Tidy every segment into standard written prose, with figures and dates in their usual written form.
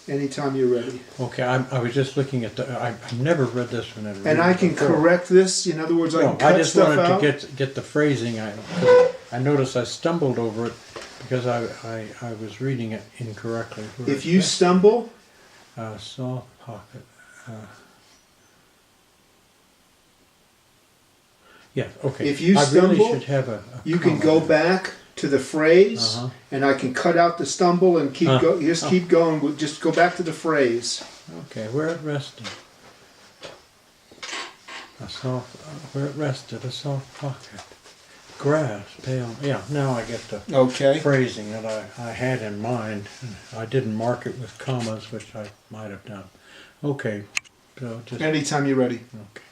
Anytime you're ready. Okay, I was just looking at I've never read this one. And I can correct this. In other words, I can cut stuff out. I just wanted to get the phrasing. I noticed I stumbled over it because I was reading it incorrectly. If you stumble, soft pocket. Yeah. Okay. If you stumble, I really should have you can go back to the phrase, and I can cut out the stumble and keep keep going. Just go back to the phrase. Okay, where it rested. Where it rested, a soft pocket. Grass, pale. Yeah, now I get the phrasing that I had in mind. I didn't mark it with commas, which I might have done. Okay, so just anytime you're ready. Okay.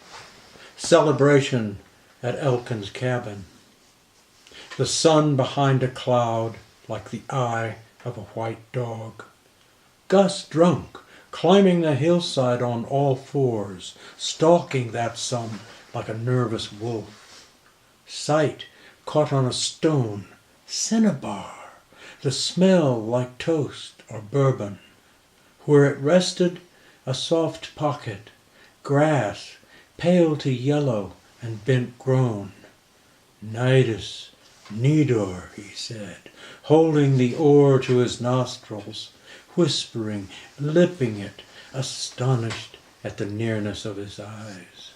Celebration at Elkin's cabin. The sun behind a cloud, like the eye of a white dog. Gus drunk, climbing the hillside on all fours, stalking that sun like a nervous wolf. Sight caught on a stone, cinnabar, the smell like toast or bourbon. Where it rested, a soft pocket, grass, pale to yellow and bent grown. Nidus, Nidor, he said, holding the oar to his nostrils, whispering, lipping it, astonished at the nearness of his eyes.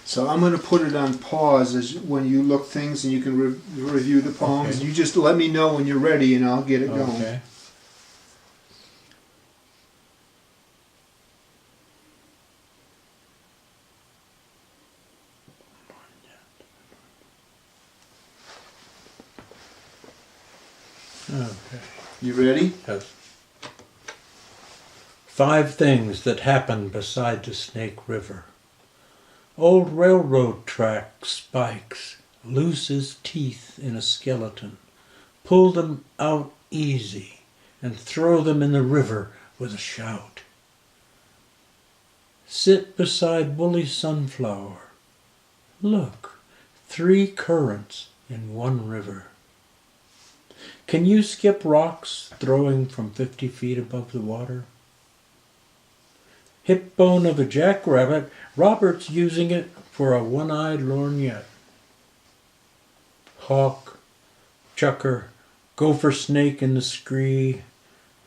So I'm going to put it on pause as when you look things and you can review the poems. Okay. You just let me know when you're ready and I'll get it going. Okay. Okay. You ready? Yes. 5 things that happened beside the Snake River. Old railroad track spikes, loose as teeth in a skeleton. Pull them out easy and throw them in the river with a shout. Sit beside woolly sunflower. Look, 3 currents in one river. Can you skip rocks throwing from 50 feet above the water? Hip bone of a jackrabbit, Robert's using it for a one-eyed lorgnette. Hawk, chucker, gopher snake in the scree,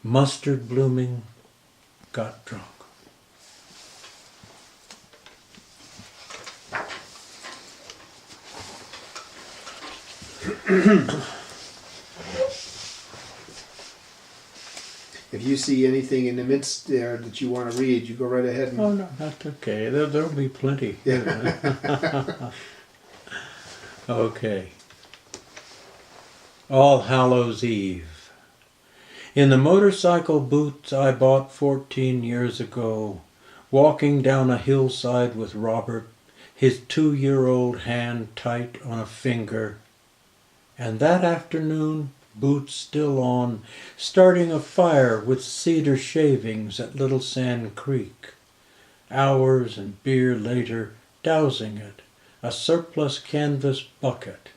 mustard blooming, got drunk. If you see anything in the midst there that you want to read, you go right ahead. Oh, no, that's okay. There'll be plenty. Yeah. Okay. All Hallows Eve. In the motorcycle boots I bought 14 years ago, walking down a hillside with Robert, his 2-year-old hand tight on a finger, and that afternoon, boots still on, starting a fire with cedar shavings at Little Sand Creek. Hours and beer later, dousing it, a surplus canvas bucket.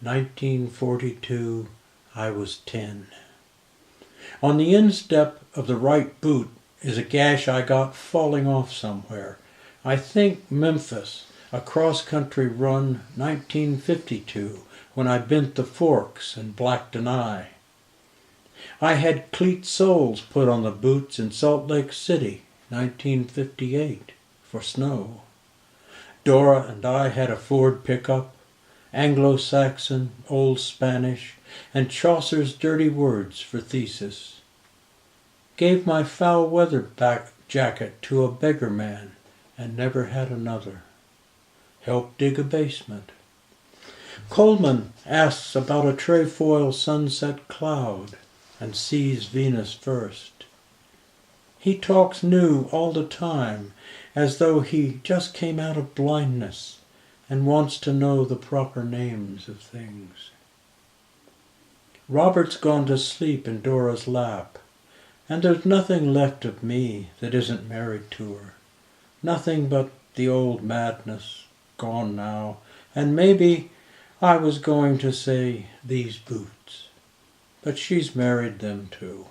1942, I was 10. On the instep of the right boot is a gash I got falling off somewhere. I think Memphis, a cross-country run, 1952, when I bent the forks and blacked an eye. I had cleat soles put on the boots in Salt Lake City, 1958, for snow. Dora and I had a Ford pickup, Anglo-Saxon, Old Spanish, and Chaucer's dirty words for thesis. Gave my foul weather jacket to a beggar man and never had another. Helped dig a basement. Coleman asks about a trefoil sunset cloud and sees Venus first. He talks new all the time, as though he just came out of blindness and wants to know the proper names of things. Robert's gone to sleep in Dora's lap, and there's nothing left of me that isn't married to her. Nothing but the old madness, gone now, and maybe I was going to say these boots, but she's married them too.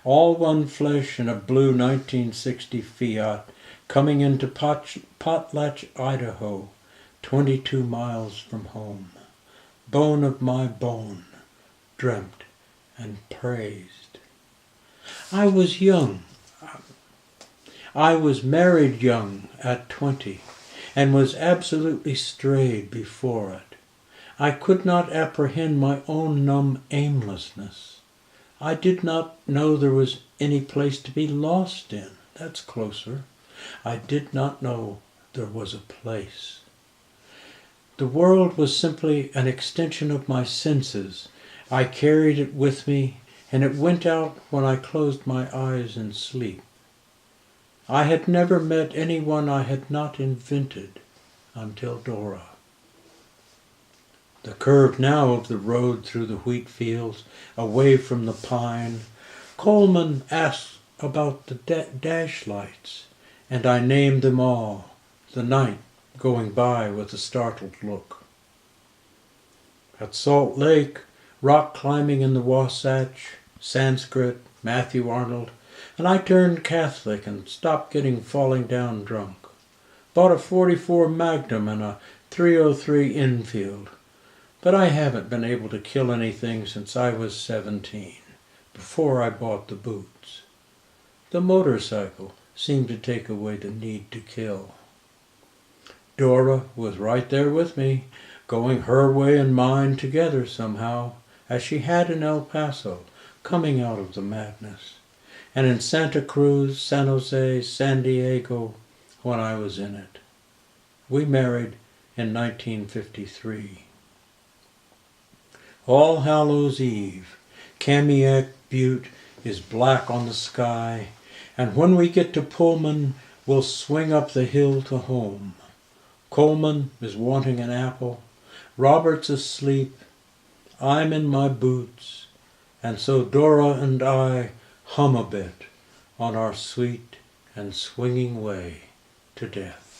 All one flesh in a blue 1960 Fiat coming into Potlatch, Idaho, 22 miles from home. Bone of my bone, dreamt and praised. I was young. I was married young at 20 and was absolutely strayed before it. I could not apprehend my own numb aimlessness. I did not know there was any place to be lost in. That's closer. I did not know there was a place. The world was simply an extension of my senses. I carried it with me, and it went out when I closed my eyes in sleep. I had never met anyone I had not invented until Dora. The curve now of the road through the wheat fields, away from the pine. Coleman asked about the dash lights, and I named them all, the night going by with a startled look. At Salt Lake, rock climbing in the Wasatch, Sanskrit, Matthew Arnold, and I turned Catholic and stopped getting falling down drunk. Bought a .44 Magnum and a .303 Enfield. But I haven't been able to kill anything since I was 17, before I bought the boots. The motorcycle seemed to take away the need to kill. Dora was right there with me, going her way and mine together somehow, as she had in El Paso, coming out of the madness, and in Santa Cruz, San Jose, San Diego, when I was in it. We married in 1953. All Hallows Eve, Kamiak Butte is black on the sky, and when we get to Pullman, we'll swing up the hill to home. Coleman is wanting an apple, Robert's asleep, I'm in my boots, and so Dora and I hum a bit on our sweet and swinging way to death.